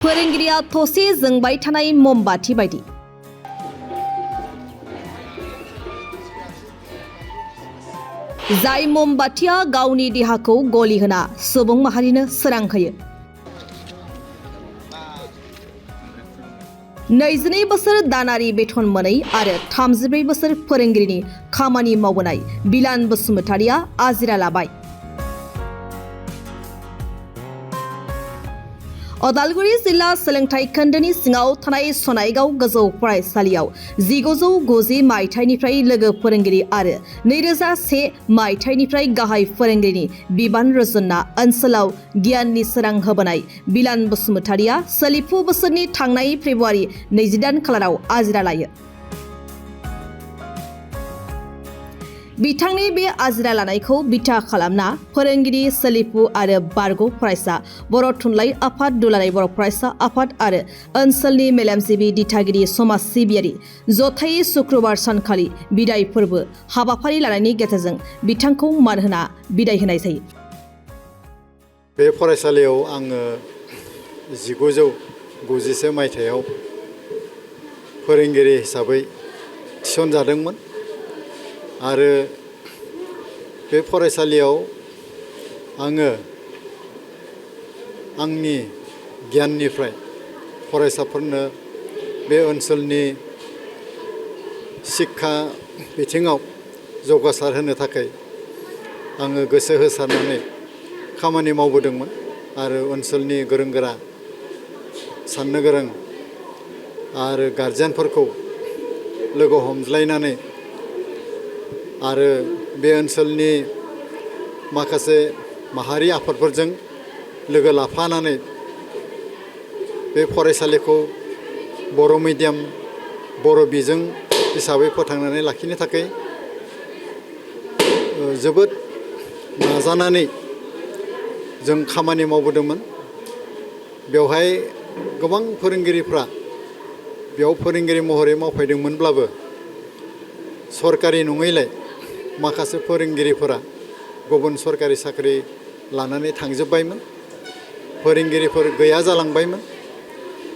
फोरोंगिरिया थसे जोंबाय थानाय ममबाति बायदि जाय ममबातिया गावनि देहाखौ गलिहोना सुबुं माहारिनो सोरां होयो। 22 बोसोर दानारि बेथन मोनै आरो 34 बोसोर फोरोंगिरिनि खामानि मावबोनाय बिलान बसुमतारिया आजिरा लाबाय। अदालगुरि जिल्ला सोलोंथाइ खोन्दोनि सिङाव थानाय सनाइगाव गोजौ फरायसालियाव 1990 मायथाइनिफ्राय लोगो फोरोंगिरि आरो 2001 मायथाइनिफ्राय गाहाय फोरोंगिरिनि बिबान रुजुनना ओनसोलाव गियाननि सोरां होबोनाय बिलान बसुमतारिया सोलिफु बोसोरनि थांनाय फेब्रुवारि 28 खालाराव आजिरा लायो। बिथांनि बे आजिरा लानायखौ बिथा खालामना फोरोंगिरि सोलिफु आरो बारग' फरायसा बर' थुनलाइ आफाद दुलाराय बर' फरायसा आफाद आरो ओनसोलनि मेलेमजिबि दिथागिरि समाज सिबियारि जथायै शुक्रबार सानखालि बिदाय फोरबो हाबाफारि लानायनि गेजेरजों बिथांखौ मान होना बिदाय होनाय जायो। बे फरायसालियाव आङो 1990 मायथाइयाव फोरोंगिरि हिसाबै थिसनजादोंमोन आरो बे फरायसालियाव आङो आंनि गियाननिफ्राय फरायसाफोरनो बे ओनसोलनि शिक्षा बिथिङाव जौगासार होनो थाखाय आङो गोसो होसारनानै खामानि मावबोदोंमोन आरो ओनसोलनि गोरों गोरा साननो गोरों आरो गारजेनफोरखौ लोगो हमज्लायनानै आरो बे ओनसोलनि माखासे माहारि आफादफोरजों लोगो लाफानानै बे फरायसालिखौ बर' मिडियाम बर' बिजों हिसाबै फोथांनानै लाखिनो थाखाय जोबोद नाजानानै जों खामानि मावबोदोंमोन। बेवहाय गोबां फोरोंगिरिफ्रा बेयाव फोरोंगिरि महरै मावफैदोंमोनब्लाबो सरकारि नङैलाय माखासे फोरोंगिरिफोरा गुबुन सरकारि साख्रि लानानै थांजोब्बायमोन। फोरोंगिरिफोर गैया जालांबायमोन।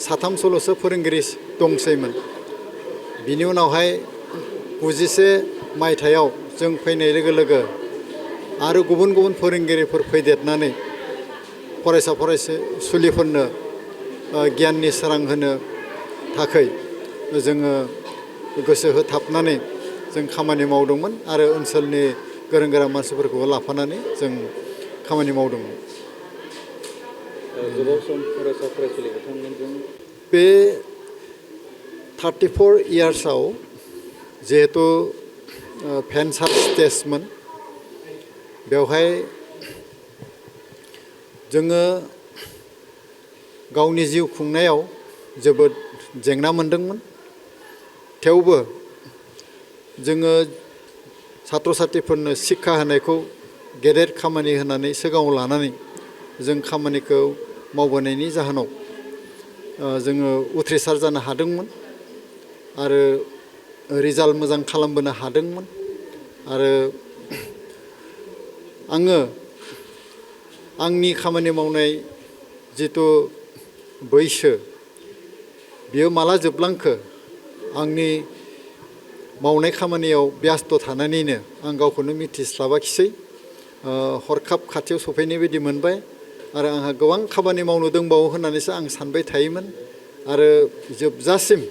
साथामसोल'सो फोरोंगिरि दंसैमोन। बिनि उनावहाय 91 मायथाइयाव जों फैनाय लोगो लोगो आरो गुबुन गुबुन फोरोंगिरिफोर फैदेरनानै फरायसा फरायसुलिफोरनो गियाननि सोरां होनो थाखाय जोङो गोसो होथाबनानै जों खामानि मावदोंमोन आरो ओनसोलनि गोरों गोरा मानसिफोरखौ लाफानानै जों खामानि मावदोंमोन। गोबाव सम फरायसा फरायसुलि बिथांमोनजों बे 34 इयार्सआव जिहेतु भेन्सार स्टेजमोन बेवहाय जोङो गावनि जिउ खुंनायाव जोबोद जेंना मोनदोंमोन। थेवबो जोङो सात्र साथ्रिफोरनो शिक्षा होनायखौ गेदेर खामानि होनानै सिगाङाव लानानै जों खामानिखौ मावबोनायनि जाहोनाव जोङो उथ्रिसार जानो हादोंमोन आरो रिजाल्ट मोजां खालामबोनो हादोंमोन आरो आङो आंनि खामानि मावनाय जिथु बैसो बियो माला जोबलांखो आंनि मावनाय खामानियाव बेस्थ' थानानैनो आं गावखौनो मिथिस्लाबाखिसै। हरखाब खाथियाव सफैनाय बायदि मोनबाय आरो आंहा गोबां खामानि मावनो दंबावो होननानैसो आं सानबाय थायोमोन आरो जोबजासिम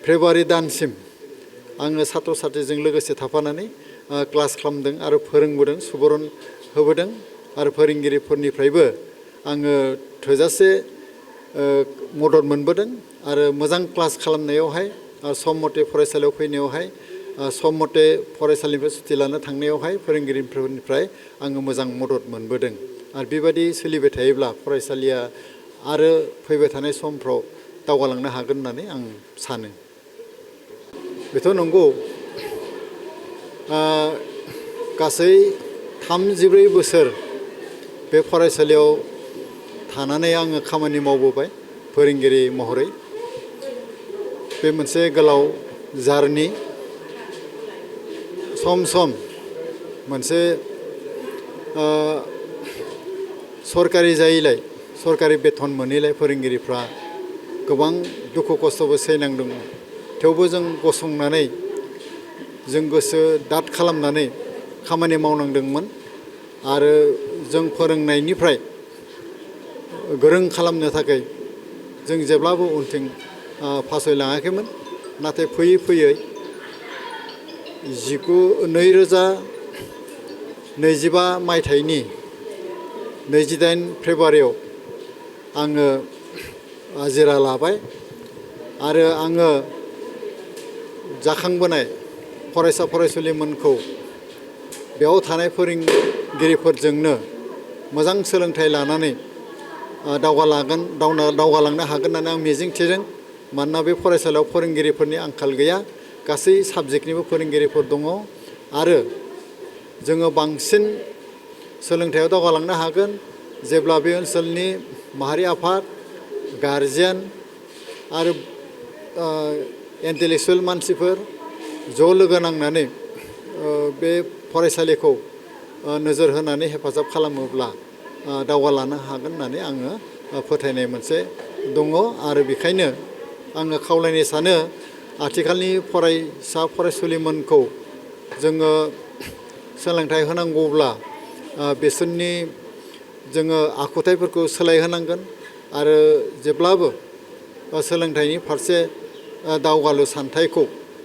फेब्रुवारि दानसिम आङो सात्र साथ्रिजों लोगोसे थाफानानै क्लास खालामदों आरो फोरोंबोदों सुबुरुन होबोदों आरो फोरोंगिरिफोरनिफ्रायबो आङो थोजासे मदद मोनबोदों आरो मोजां क्लास खालामनायावहाय सम मथे फरायसालियाव फैनायावहाय सम मथे फरायसालिनिफ्राय सुथि लानो थांनायावहाय फोरोंगिरिफोरनिफ्राय आङो मोजां मदद मोनबोदों आरो बेबायदि सोलिबाय थायोब्ला फरायसालिया आरो फैबाय थानाय समफ्राव दावगालांनो हागोन होननानै आं सानो। बेथ' नंगौ गासै 34 बोसोर बे फरायसालियाव थानानै आङो खामानि मावबोबाय फोरोंगिरि महरै। बे मोनसे गोलाव जारनि सम सम मोनसे सरकारि जायैलाय सरकारि बेथन मोनैलाय फोरोंगिरिफ्रा गोबां दुखु खस्थ'बो सैनांदोंमोन थेवबो जों गसंनानै जों गोसो दाद खालामनानै खामानि मावनांदोंमोन आरो जों फोरोंनायनिफ्राय गोरों खालामनो थाखाय जों जेब्लाबो उनथिं फासयलाङाखैमोन नाथाय फैयै फैयै 2025 मायथाइनि 28 फेब्रुवारियाव आङो आजिरा लाबाय आरो आङो जाखांबोनाय फरायसा फरायसुलिमोनखौ बेयाव थानाय फोरोंगिरिफोरजोंनो मोजां सोलोंथाइ लानानै दावगालांनो हागोन होननानै आं मिजिंथिदों मानोना बे फरायसालियाव फोरोंगिरिफोरनि आंखाल गैया गासै साबजेक्टनिबो फोरोंगिरिफोर दङ आरो जोङो बांसिन सोलोंथायाव दावगालांनो हागोन जेब्ला बे ओनसोलनि माहारि आफाद गार्जियान आरो इन्टेलेक्सुवेल मानसिफोर ज' लोगो नांनानै बे फरायसालिखौ नोजोर होनानै हेफाजाब खालामोब्ला दावगालांनो हागोन होननानै आङो फोथायनाय मोनसे दङ आरो बेखायनो आङो खावलायनो सानो आथिखालनि फरायसा फरायसुलिमोनखौ जोङो सोलोंथाइ होनांगौब्ला बिसोरनि जोङो आखुथाइफोरखौ सोलायहोनांगोन आरो जेब्लाबो सोलोंथाइनि फारसे दावगालु सानथाइखौ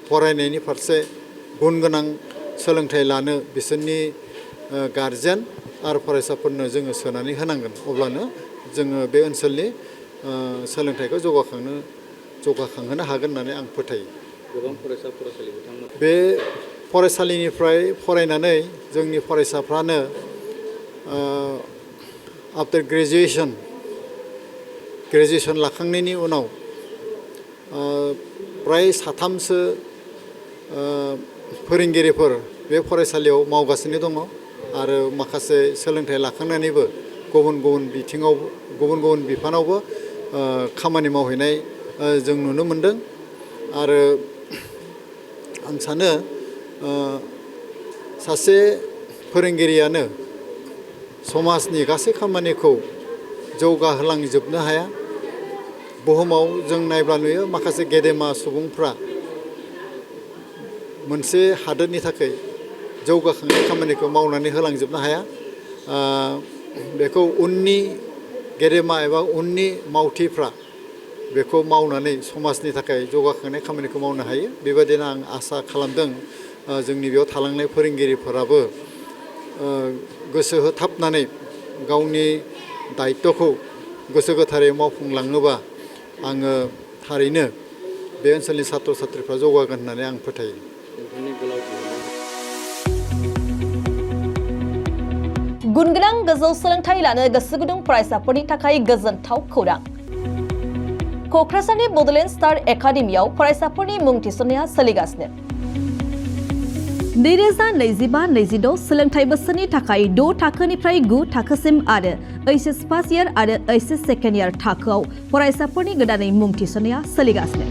फरायनायनि फारसे गुन गोनां सोलोंथाइ लानो बिसोरनि गार्जियान आरो फरायसाफोरनो जोङो सोनानै होनांगोन अब्लानो जोङो बे ओनसोलनि सोलोंथाइखौ जौगाखांहोनो हागोन होननानै आं फोथायो। गोबां फरायसा फरायसुलि बिथांमोन बे फरायसालिनिफ्राय फरायनानै जोंनि फरायसाफ्रानो आफ्टार ग्रेजुएसन लाखांनायनि उनाव फ्राय 3सो फोरोंगिरिफोर बे फरायसालियाव मावगासिनो दङ आरो माखासे सोलोंथाइ लाखांनानैबो गुबुन गुबुन बिफानावबो खामानि मावहैनाय जों नुनो मोनदों आरो आं सानो सासे फोरोंगिरियानो समाजनि गासै खामानिखौ जौगाहोलांजोबनो हाया बुहुमाव जों नायब्ला नुयो माखासे गेदेमा सुबुंफ्रा मोनसे हादोरनि थाखाय जौगाखांनाय खामानिखौ मावनानै होलांजोबनो हाया बेखौ उननि गेदेमा एबा उननि मावथिफ्रा बेखौ मावनानै समाजनि थाखाय जौगाखांनाय खामानिखौ मावनो हायो बेबायदिनो आं आसा खालामदों जोंनि बेयाव थालांनाय फोरोंगिरिफोराबो गोसो होथाबनानै गावनि दायित्वखौ गोसो गोथारै मावफुंलाङोबा आङो थारैनो बे ओनसोलनि सात्र सात्रिफ्रा जौगागोन होननानै आं फोथायो। गुनगोनां गोजौ सोलोंथाइ लानो गोसो गुदुं फरायसाफोरनि थाखाय गोजोनथाव खौरां क'क्राझारनि बड'लेण्ड स्टार एकाडेमियाव फरायसाफोरनि मुं थिसननाया सोलिगासिनो 2025-26 सोलोंथाइ बोसोरनि थाखाय 6 थाखोनिफ्राय 9 थाखोसिम आरो HS फार्स्ट इयार आरो HS सेकेन्ड इयार थाखोआव फरायसाफोरनि गोदानै मुं थिसननाया सोलिगासिनो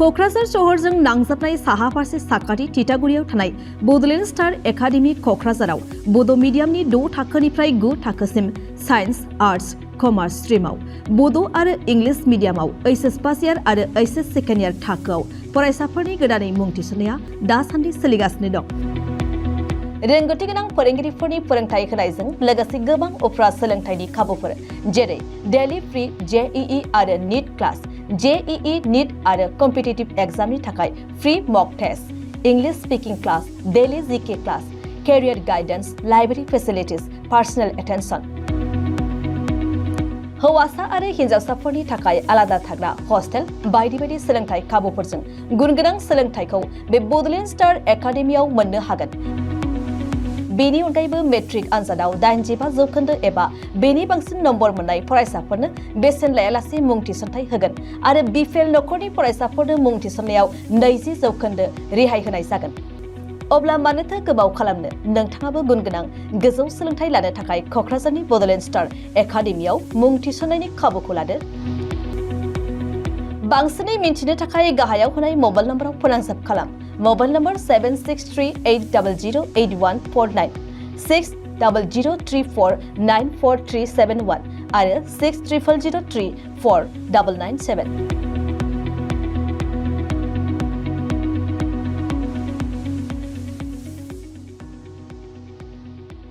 क'क्राझार सहरजों नांजाबनाय साहा फारसे साखाथि तितागुरियाव थानाय बड'लेण्ड स्टार एकाडेमि क'क्राझाराव बड' मिडियामनि 6 थाखोनिफ्राय 9 थाखोसिम साइन्स आर्ट्स कमार्स स्ट्रिमाव बड' आरो इंलिश मिडियामाव HS फार्स्ट इयार आरो HS सेकेन्ड इयार थाखोआव फरायसाफोरनि गोदानै मुं थिसननाया दासान्दि सोलिगासिनो दं रोंगौथि गोनां फोरोंगिरिफोरनि फोरोंथाय होनायजों लोगोसे गोबां उफ्रा सोलोंथाइनि खाबुफोर जेरै डेली फ्री JEE आरो नीट क्लास JEE नीट आरो कम्पिटिटिभ एग्जामनि थाखाय free mock test English speaking class daily GK class career guidance library facilities personal attention हौवासा आरो हिन्जावसाफोरनि थाखाय आलादा थाग्रा हस्टेल बायदि बायदि सोलोंथाइ खाबुफोरजों गुनगोनां सोलोंथाइखौ बे बड'लेण्ड स्टार एकाडेमियाव मोननो हागोन बेनि अनगायैबो मेट्रिक आनजादाव 85% एबा बेनि बांसिन नम्बर मोननाय फरायसाफोरनो बेसेन लायालासे मुं थिसनथाइ होगोन आरो बिफेल नखरनि फरायसाफोरनो मुं थिसननायाव 20% रेहाय होनाय जागोन अब्ला मानोथो गोबाव खालामनो नोंथाङाबो गुनगोनां गोजौ सोलोंथाइ लानो थाखाय क'क्राझारनि बड'लेण्ड स्टार एकाडेमियाव मुं थिसननायनि खाबुखौ लादो बांसिनै मिन्थिनो थाखाय गाहायाव होनाय मबाइल नम्बराव फोनांजाब खालाम मबाइल नम्बर 7638008149 6003494371 आरो 6003034997